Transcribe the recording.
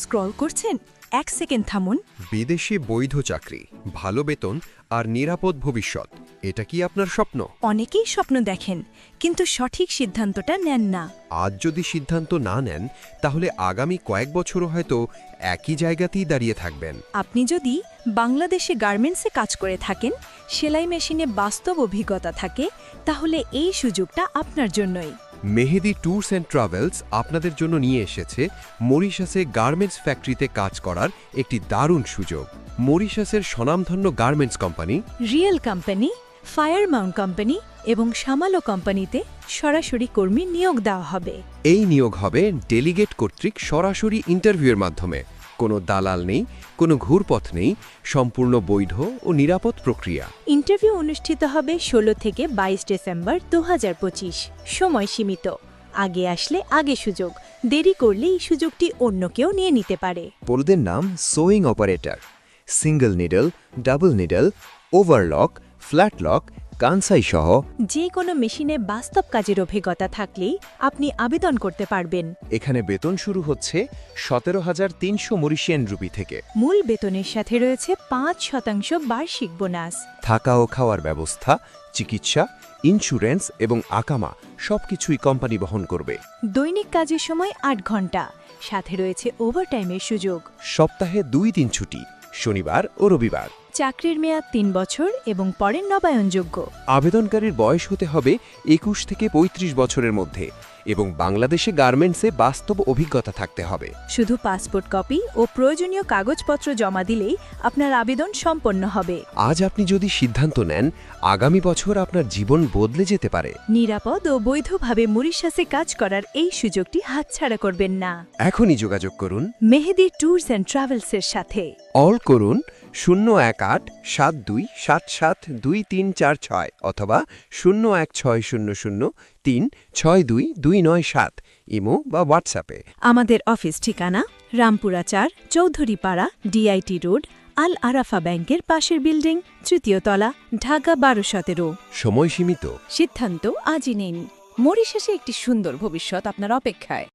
Scroll করছেন? 1 second থামুন। বিদেশে বৈধ চাকরি, ভালো বেতন আর নিরাপদ ভবিষ্যৎ, এটা কি আপনার স্বপ্ন? অনেকেই স্বপ্ন দেখেন, কিন্তু সঠিক সিদ্ধান্তটা নেন না। আজ যদি সিদ্ধান্ত না নেন, তাহলে আগামী কয়েক বছরও হয়তো একই জায়গাতেই দাঁড়িয়ে থাকবেন। আপনি যদি বাংলাদেশে গার্মেন্টসে কাজ করে থাকেন, সেলাই মেশিনে বাস্তব অভিজ্ঞতা থাকে, তাহলে এই সুযোগটা আপনার জন্যই। মেহেদি ট্যুরস অ্যান্ড ট্রাভেলস আপনাদের জন্য নিয়ে এসেছে মরিশাসে গার্মেন্টস ফ্যাক্টরিতে কাজ করার একটি দারুণ সুযোগ। মরিশাসের স্বনামধন্য garments company real company, fire Mount company এবং সামালো কোম্পানিতে সরাসরি কর্মী নিয়োগ দেওয়া হবে। এই নিয়োগ হবে ডেলিগেট কর্তৃক সরাসরি ইন্টারভিউয়ের মাধ্যমে। কোনো দালাল নেই, কোনো ঘুরপথ নেই, সম্পূর্ণ বৈধ ও নিরাপদ প্রক্রিয়া। ইন্টারভিউ অনুষ্ঠিত হবে 16 থেকে 22 ডিসেম্বর 2025। সময় সীমিত। আগে আসলে আগে সুযোগ, দেরি করলে এই সুযোগটি অন্য কেউ নিয়ে নিতে পারে। পদের নাম sewing operator, single needle, double needle, overlock, ফ্ল্যাটলক, কানসাই সহ যে কোনো মেশিনে বাস্তব কাজের অভিজ্ঞতা থাকলেই আপনি আবেদন করতে পারবেন। এখানে বেতন শুরু হচ্ছে 17,300 মরিশিয়ান রুপি থেকে। মূল বেতনের সাথে রয়েছে 5% বার্ষিক বোনাস। থাকা ও খাওয়ার ব্যবস্থা, চিকিৎসা, ইন্স্যুরেন্স এবং আকামা সবকিছুই কোম্পানি বহন করবে। দৈনিক কাজের সময় 8 ঘন্টা, সাথে রয়েছে ওভারটাইমের সুযোগ। সপ্তাহে 2 দিন ছুটি, শনিবার ও রবিবার। চাকরির মেয়াদ 3 বছর এবং পরে নবায়নযোগ্য। আবেদনকারীর বয়স হতে হবে 21 থেকে 35 বছরের মধ্যে এবং বাংলাদেশে গার্মেন্টসে বাস্তব অভিজ্ঞতা থাকতে হবে। শুধু পাসপোর্ট কপি ও প্রয়োজনীয় কাগজপত্র জমা দিলেই আপনার আবেদন সম্পন্ন হবে। আজ আপনি যদি সিদ্ধান্ত নেন, আগামী বছর আপনার জীবন বদলে যেতে পারে। নিরাপদ ও বৈধভাবে মরিশাসে কাজ করার এই সুযোগটি হাতছাড়া করবেন না। এখনই যোগাযোগ করুন মেহেদি ট্যুরস অ্যান্ড ট্রাভেলসের সাথে। অল করুন 018-7277-2346 অথবা 01600-362-297 ইমো বা হোয়াটসঅ্যাপে। আমাদের অফিস ঠিকানা রামপুরা 4, চৌধুরীপাড়া, ডিআইটি রোড, আল আরাফা ব্যাংকের পাশের বিল্ডিং, 3য় তলা, ঢাকা 1217। সময় সীমিত। সিদ্ধান্ত আজই নিন। মরিশাসে একটি সুন্দর ভবিষ্যৎ আপনার অপেক্ষায়।